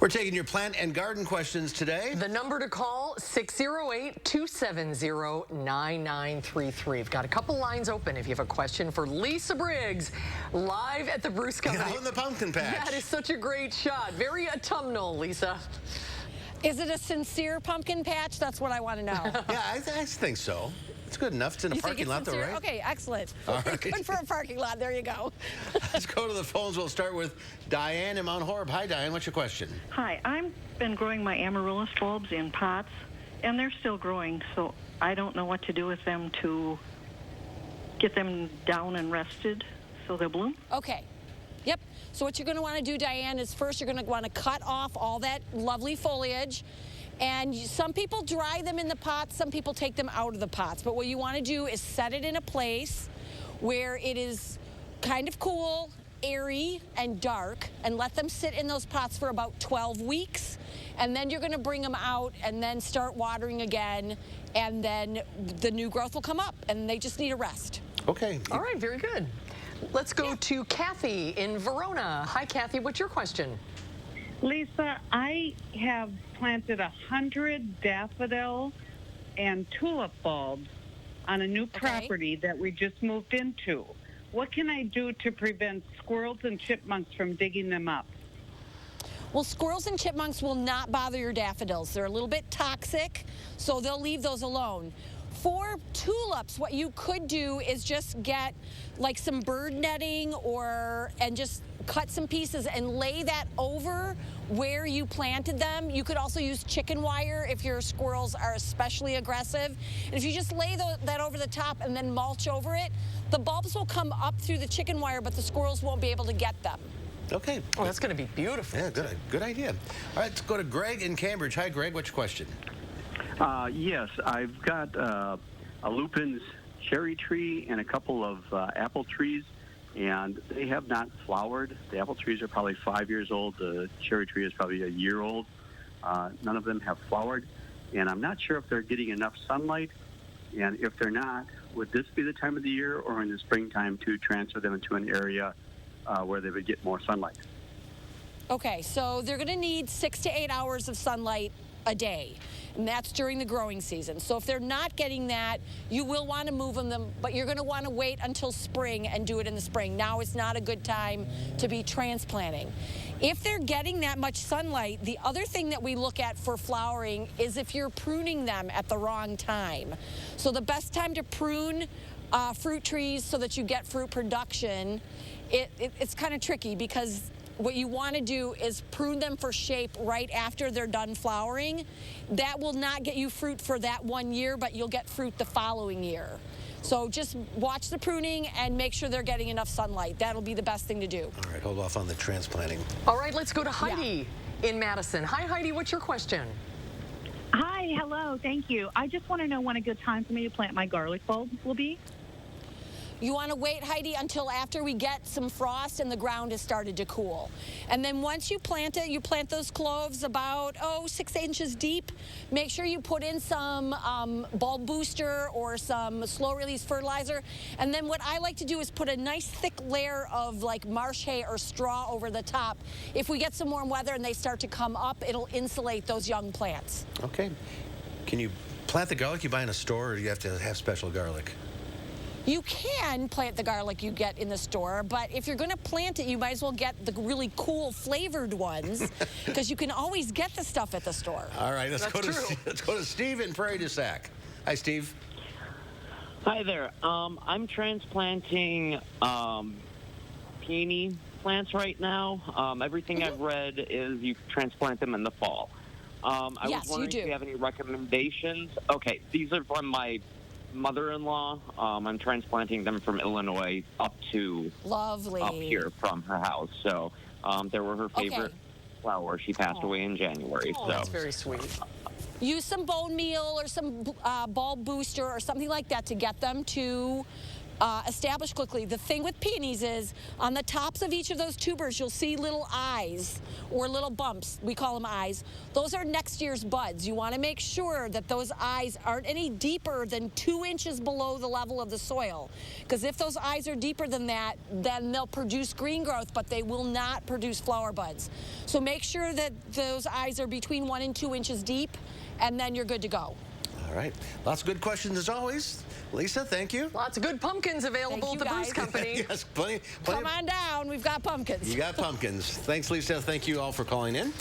We're taking your plant and garden questions today. The number to call, 608-270-9933. We've got a couple lines open if you have a question for Lisa Briggs, live at the Bruce Company. Out in the pumpkin patch. That is such a great shot. Very autumnal, Lisa. Is it a sincere pumpkin patch? That's what I want to know. Yeah, I think so. It's good enough. It's in a You think parking it's lot, though, sincere? right? Okay, excellent. All right. Good for a parking lot. There you go. Let's go to the phones. We'll start with Diane in Mount Horeb. Hi, Diane. What's your question? Hi, I've been growing my amaryllis bulbs in pots, and they're still growing, so I don't know what to do with them to get them down and rested so they'll bloom. Okay. Yep. So what you're going to want to do, Diane, is first you're going to want to cut off all that lovely foliage. And some people dry them in the pots, some people take them out of the pots. But what you want to do is set it in a place where it is kind of cool, airy, and dark, and let them sit in those pots for about 12 weeks. And then you're going to bring them out and then start watering again, and then the new growth will come up, and they just need a rest. Okay. All right, very good. Let's go to Kathy in Verona. Hi, Kathy. What's your question? Lisa, I have planted 100 daffodil and tulip bulbs on a new property that we just moved into. What can I do to prevent squirrels and chipmunks from digging them up? Well, squirrels and chipmunks will not bother your daffodils. They're a little bit toxic, so they'll leave those alone. For tulips, what you could do is just get like some bird netting and just cut some pieces and lay that over where you planted them. You could also use chicken wire if your squirrels are especially aggressive. And if you just lay that over the top and then mulch over it, the bulbs will come up through the chicken wire, but the squirrels won't be able to get them. Okay. Oh, that's going to be beautiful. Yeah, good idea. All right, let's go to Greg in Cambridge. Hi, Greg. What's your question? Yes, I've got a lupin's cherry tree and a couple of apple trees, and they have not flowered. The apple trees are probably 5 years old. The cherry tree is probably a year old. None of them have flowered, and I'm not sure if they're getting enough sunlight, and if they're not, would this be the time of the year or in the springtime to transfer them into an area where they would get more sunlight? Okay, so they're going to need 6 to 8 hours of sunlight a day, and that's during the growing season. So if they're not getting that, you will want to move them, but you're going to want to wait until spring and do it in the spring. Now is not a good time to be transplanting. If they're getting that much sunlight, the other thing that we look at for flowering is if you're pruning them at the wrong time. So the best time to prune fruit trees so that you get fruit production, it's kind of tricky because what you want to do is prune them for shape right after they're done flowering. That will not get you fruit for that 1 year, but you'll get fruit the following year. So just watch the pruning and make sure they're getting enough sunlight. That'll be the best thing to do. All right, hold off on the transplanting. All right, let's go to Heidi in Madison. Hi, Heidi. What's your question? Hi, hello, thank you. I just want to know when a good time for me to plant my garlic bulbs will be. You want to wait, Heidi, until after we get some frost and the ground has started to cool. And then once you plant it, you plant those cloves about, 6 inches deep. Make sure you put in some bulb booster or some slow-release fertilizer. And then what I like to do is put a nice thick layer of like marsh hay or straw over the top. If we get some warm weather and they start to come up, it'll insulate those young plants. Okay. Can you plant the garlic you buy in a store, or do you have to have special garlic? You can plant the garlic you get in the store, but if you're going to plant it, you might as well get the really cool flavored ones because you can always get the stuff at the store. All right, let's go to Steve in Prairie du Sac. Hi, Steve. Hi there. I'm transplanting peony plants right now. Everything I've read is you transplant them in the fall. I was wondering if you have any recommendations. Okay, these are from my mother-in-law. I'm transplanting them from Illinois up here from her house. So they were her favorite flower. She passed away in January. Oh, that's very sweet. Use some bone meal or some bulb booster or something like that to get them to establish quickly. The thing with peonies is on the tops of each of those tubers, you'll see little eyes or little bumps. We call them eyes. Those are next year's buds. You want to make sure that those eyes aren't any deeper than 2 inches below the level of the soil. Because if those eyes are deeper than that, then they'll produce green growth, but they will not produce flower buds. So make sure that those eyes are between 1 and 2 inches deep, and then you're good to go. All right. Lots of good questions as always. Lisa, thank you. Lots of good pumpkins available at the Bruce Company. Yes, plenty. Come on down. We've got pumpkins. You got pumpkins. Thanks, Lisa. Thank you all for calling in.